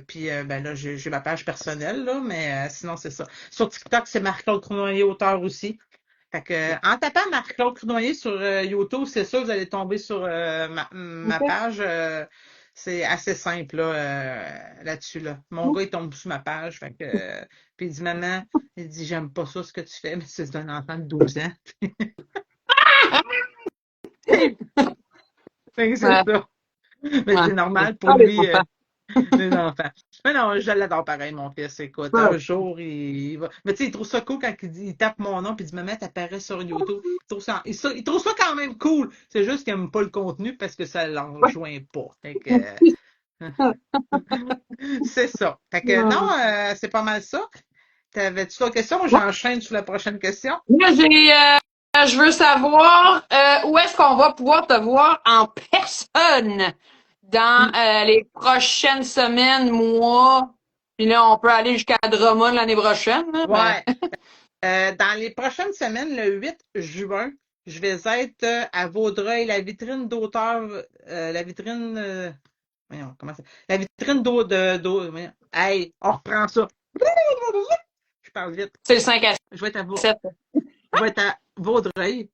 Puis ben là, j'ai ma page personnelle, là, mais sinon, c'est ça. Sur TikTok, c'est Marc-Claude Cronier auteur aussi. Fait que, en tapant Marc-Claude Cournoyer sur YouTube, c'est sûr que vous allez tomber sur ma Ok. page. C'est assez simple là, là-dessus. Là. Mon gars, il tombe sur ma page. Fait que, puis il dit, maman, il dit, j'aime pas ça ce que tu fais, mais c'est un enfant de 12 ans. Fait que c'est Ouais. ça. Mais Ouais. c'est normal pour Ah, les lui. enfants. Les enfants. Mais non, je l'adore pareil, mon fils. Écoute, Ouais. un jour, il va. Mais tu sais, il trouve ça cool quand il tape mon nom puis il dit Maman, t'apparais sur YouTube. Il trouve ça quand même cool. C'est juste qu'il n'aime pas le contenu parce que ça l'enjoint pas. Fait que, c'est ça. Fait que non, c'est pas mal ça. T'avais-tu d'autres questions? J'enchaîne sur la prochaine question. Moi, je veux savoir où est-ce qu'on va pouvoir te voir en personne. dans les prochaines semaines, mois. Puis là, on peut aller jusqu'à Drummond l'année prochaine. Là, Ouais. Dans les prochaines semaines, le 8 juin, je vais être à Vaudreuil, la vitrine d'auteur, la vitrine, voyons, comment ça? La vitrine voyons. Hey, on reprend ça. Je parle vite. c'est le 5 à Je vais être à, 7. je vais être à Vaudreuil,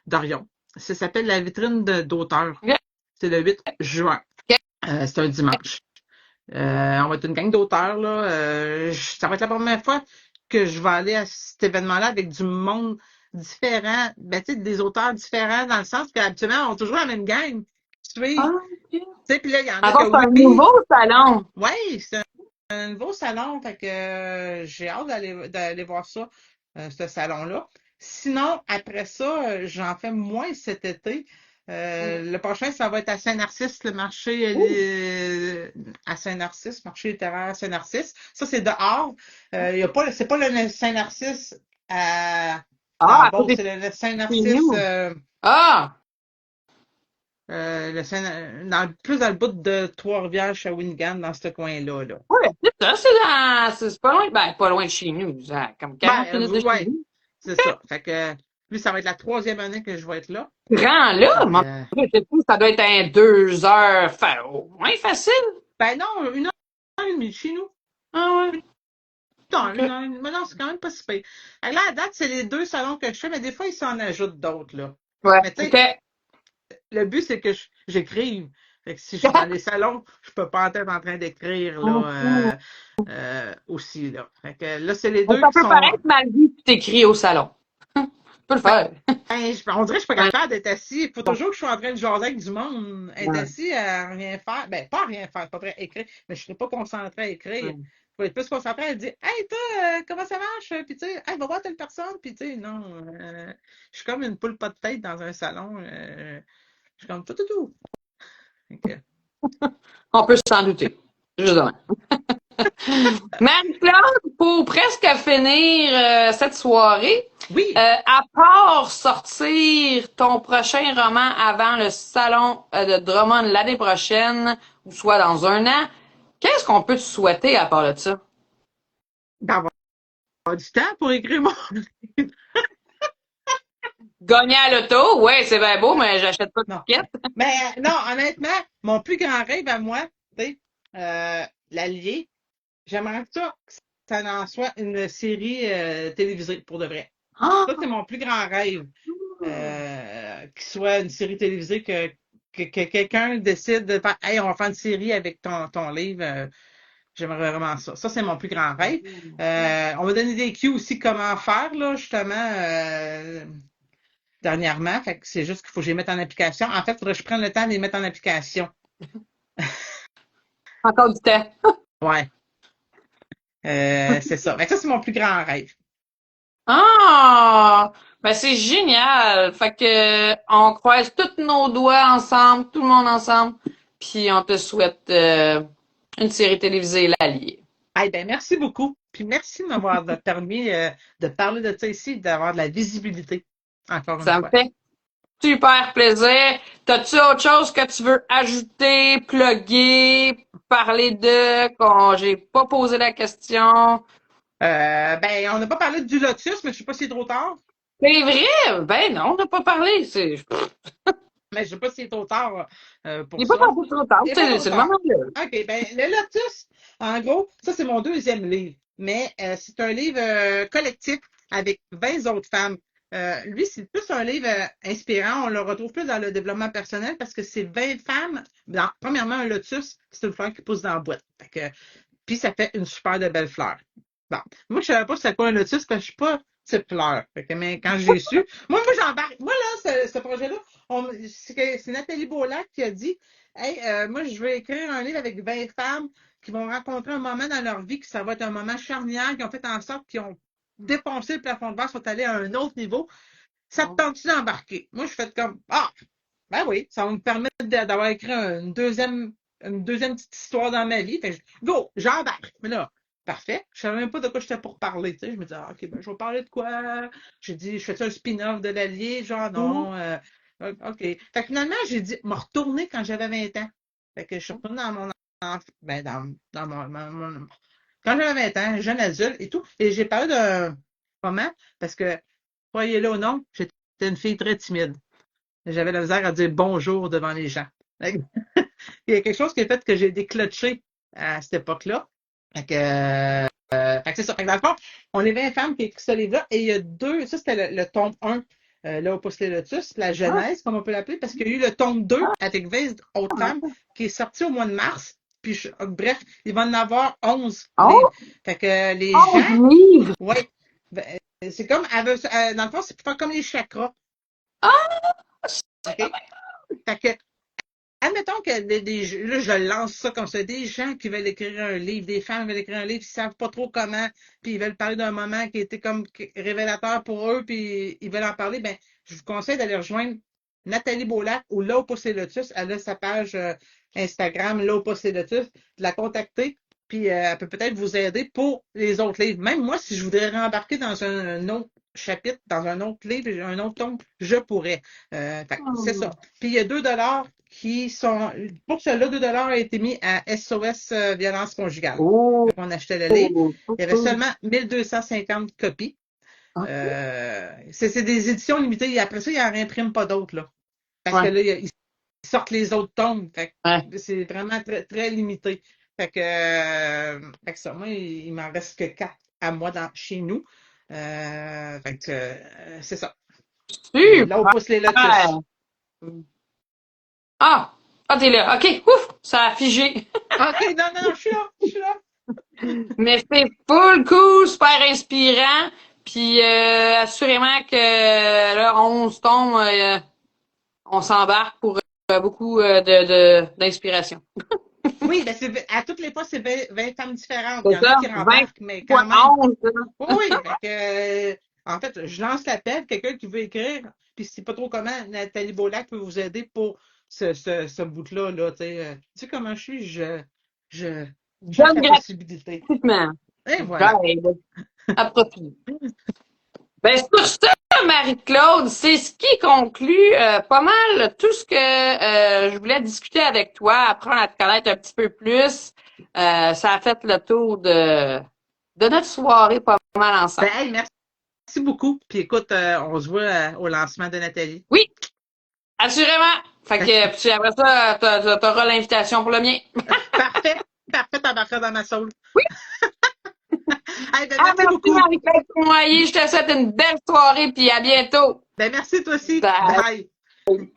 Dorion. Ça s'appelle la vitrine d'auteur. OK. C'est le 8 juin. OK. C'est un dimanche. On va être une gang d'auteurs, là. Ça va être la première fois que je vais aller à cet événement-là avec du monde différent. Ben, tu sais, des auteurs différents dans le sens qu'habituellement, on est toujours la même gang. Tu Ah, sais, OK. puis là, il y en a Avant, que c'est un oui. nouveau salon. Oui, c'est un nouveau salon. Fait que j'ai hâte d'aller voir ça, ce salon-là. Sinon, après ça, j'en fais moins cet été. Le prochain, ça va être à Saint-Narcisse, le marché à Saint-Narcisse, marché littéraire à Saint-Narcisse. Ça, c'est dehors. C'est pas le Saint-Narcisse Ah, en à Beauce, côté c'est le de chez Saint-Narcisse nous. Ah! plus dans le bout de Trois-Rivières, Shawinigan, dans ce coin-là, là. Ouais, c'est ça, c'est pas loin, ben, pas loin de chez nous, ça, comme 40 minutes de chez Ouais, nous. c'est ça. Fait que lui, ça va être la troisième année que je vais être là. Grand là, Fait mon que, Dieu, c'est fou, ça doit être un 2 heures, au moins facile. ben non, une heure et demie de chez nous. Ah ouais, Non, ok. mais non, c'est quand même pas si pire. Là, à date, c'est les deux salons que je fais, mais des fois, ils s'en ajoutent d'autres, là. Ouais, Mais tu ok. sais, le but, c'est que j'écrive. Fait que si je suis dans les salons, je peux pas être en train d'écrire, là, aussi, là. Fait que là, c'est les deux Ça qui peut sont. paraître mal vu que t'écris au salon. Tu peux le Ben, faire. on dirait que je suis pas Ouais, capable d'être assis. Il faut non. toujours que je sois en train de jaser avec du monde. Être Ouais, assis à rien faire. Ben, pas à rien faire, pas vrai, écrire. Mais je ne serais pas concentré à écrire. ouais. Il faut être plus concentré à dire hey, toi, comment ça marche? Puis, tu sais, hey, va voir telle personne. Puis, tu sais, non. Je suis comme une poule pas de tête dans un salon. Je suis comme tout, tout, tout. Ok. On peut s'en douter. Juste demain. Marie-Claude, pour presque finir cette soirée, Oui, à part sortir ton prochain roman avant le salon de Drummond l'année prochaine, ou soit dans un an, qu'est-ce qu'on peut te souhaiter à part de ça? d'avoir du temps pour écrire mon. Gagner à l'auto, ouais, c'est bien beau, mais j'achète pas de Non. ticket. Mais non, honnêtement, mon plus grand rêve à moi, tu sais, l'Allier. J'aimerais que ça en soit une série télévisée, pour de vrai. Ah! Ça, c'est mon plus grand rêve. Qu'il soit une série télévisée que quelqu'un décide de faire hey, on va faire une série avec ton livre. J'aimerais vraiment ça. Ça, c'est mon plus grand rêve. On m'a donné des cues aussi comment faire, là, justement, dernièrement. Fait que c'est juste qu'il faut que je les mette en application. En fait, il faudrait que je prenne le temps de les mettre en application. Encore du temps. Ouais. C'est ça. Fait que ça, c'est mon plus grand rêve. Ah! Ben c'est génial. Fait que on croise tous nos doigts ensemble, tout le monde ensemble, puis on te souhaite une série télévisée l'allié. Eh ben, merci beaucoup. Puis merci de m'avoir permis de parler de ça ici, d'avoir de la visibilité, encore une Ça me fois. fait super plaisir. T'as-tu autre chose que tu veux ajouter, plugger, parler de, qu'on j'ai pas posé la question? Ben, on n'a pas parlé du lotus, mais je sais pas si c'est trop tard. C'est vrai? Ben non, on n'a pas parlé. C'est, Mais je sais pas si c'est trop tard il pour n'est pas ça. passé trop tard. Il n'est pas C'est trop c'est le tard. moment là. OK, ben, le lotus, en gros, ça, c'est mon deuxième livre. Mais c'est un livre collectif avec 20 autres femmes. Lui, c'est plus un livre inspirant. On le retrouve plus dans le développement personnel parce que c'est 20 femmes. Premièrement, un lotus, c'est une fleur qui pousse dans la boîte. Fait que, puis ça fait une super de belle fleur. Bon. Moi, je savais pas c'était quoi un lotus parce que je suis pas type fleur. Fait que, mais quand j'ai su, moi, j'embarque. Moi, là, ce projet-là, c'est Nathalie Beaulac qui a dit hey, moi, je veux écrire un livre avec 20 femmes qui vont rencontrer un moment dans leur vie que ça va être un moment charnière, qui ont fait en sorte qu'ils ont défoncé le plafond de verre, sont allés à un autre niveau. Ça te tente-tu d'embarquer? Moi, je fais comme ah, ben oui, ça va me permettre d'avoir écrit une deuxième petite histoire dans ma vie. Fait que go, j'embarque. Mais là, parfait. Je savais même pas de quoi j'étais pour parler. Tu sais. Je me disais, ah, OK, ben, je vais parler de quoi? J'ai dit, je fais un spin-off de l'Allier? Genre, non. OK. Fait que finalement, j'ai dit, me retourner quand j'avais 20 ans. Fait que je suis retournée dans quand j'avais 20 ans, jeune adulte et tout, et j'ai parlé d'un moment, parce que, croyez-le ou non, j'étais une fille très timide. J'avais la misère à dire bonjour devant les gens. Fait que il y a quelque chose qui a fait que j'ai déclenché à cette époque-là. Fait que c'est ça. Fait que dans le fond, on est 20 femmes qui écrivent ce livre-là, et il y a deux, ça c'était le tome 1, là au Pouce les Lotus, la Genèse, comme on peut l'appeler, parce qu'il y a eu le tome 2 avec 20 autres femmes qui est sorti au mois de mars. Puis, bref, il va en avoir 11 livres. Oh, Fait que les 11 gens, livres! ouais, c'est comme, dans le fond, c'est pour faire comme les chakras. Ah, OK? Fait que, admettons que là, je lance ça comme ça, des gens qui veulent écrire un livre, des femmes qui veulent écrire un livre, ils savent pas trop comment, puis ils veulent parler d'un moment qui était comme révélateur pour eux, puis ils veulent en parler, ben, je vous conseille d'aller rejoindre Nathalie Beaulac ou Là où pousse les lotus. Elle a sa page Instagram, Là où pousse les lotus, de la contacter, puis elle peut peut-être vous aider pour les autres livres. Même moi, si je voudrais rembarquer dans un autre chapitre, dans un autre livre, un autre tome, je pourrais. C'est ça. Puis il y a 2 $ qui sont. Pour cela, 2 $ a été mis à SOS violence conjugale. oh, On achetait le livre. oh, Il y avait seulement 1250 copies. oh. C'est des éditions limitées. Et après ça, ils n'en réimpriment pas d'autres, là. Parce que Ouais, là, ils sortent les autres tomes. Fait ouais. que c'est vraiment très, très limité. Fait que ça, moi, il m'en reste que 4 à moi chez nous. C'est ça. Là, on Super! pousse les lotus. Ah! Ah, t'es là. OK, ouf! Ça a figé. OK, non, non, je suis là. Je suis là. Mais c'est full cool, super inspirant. Puis assurément que là, 11 tombes, on s'embarque pour beaucoup d'inspiration. Oui, ben à toutes les fois, c'est 20 femmes différentes. Il C'est y en a ça? qui 20 rembarquent, mais fois quand même. 11, là. Oui, oui. En fait, je lance l'appel, quelqu'un qui veut écrire, puis je ne sais pas trop comment Nathalie Beaulac peut vous aider pour ce bout-là, là, tu sais comment je suis, je cherche Donne la possibilité. gratuitement. Et voilà. J'aide. Approprié. Ben, sur ça, Marie-Claude, c'est ce qui conclut pas mal tout ce que je voulais discuter avec toi, apprendre à te connaître un petit peu plus. Ça a fait le tour de notre soirée pas mal Ben, ensemble. hey, merci beaucoup. Puis écoute, on se voit au lancement de Nathalie. Oui, assurément. Fait que puis après ça, t'auras l'invitation pour le mien. Parfait. Parfait, t'embarqueras dans ma soul. Oui. Hey, ben, Ah, merci merci beaucoup. Marie-Claude Cournoyer. Je te souhaite une belle soirée puis à bientôt. Ben, merci toi aussi. Bye. Bye.